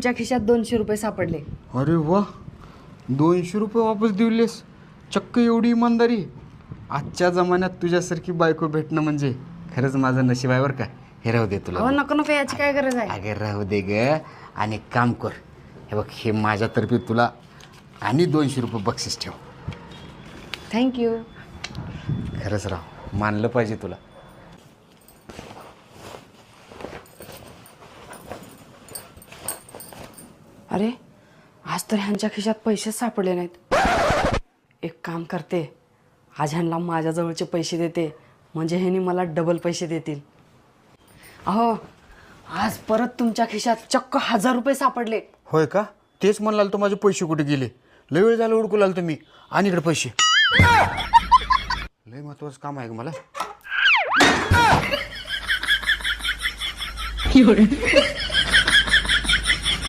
तुमच्या खिशात 200 रुपये सापडले. अरे वा, 200 रुपये वापस दिलेस. चक्क एवढी इमानदारी. आजच्या जमान्यात तुझ्यासारखी बायको भेटणं म्हणजे खरंच माझं नशीब आहे बरं का. हे राहू दे तुला. अहो नको नको, याची काय गरज आहे. अगे राहू दे ग. आणि एक काम कर, हे बघ, हे माझ्यातर्फे तुला आणि 200 रुपये बक्षीस ठेव. थँक्यू. खरंच राव, मानलं पाहिजे तुला. अरे आज तर ह्यांच्या खिशात पैसेच सापडले नाहीत. एक काम करते, आज ह्यांना माझ्याजवळचे पैसे देते, म्हणजे ह्यांनी मला डबल पैसे देतील. अहो आज परत तुमच्या खिशात चक्क 1000 रुपये सापडले. होय का? तेच म्हणाल तर माझे पैसे कुठे गेले. लय वेळ झाला हुडकू लागलो तुम्ही. आणि इकडे पैसे. लय महत्वाचं काम आहे का मला.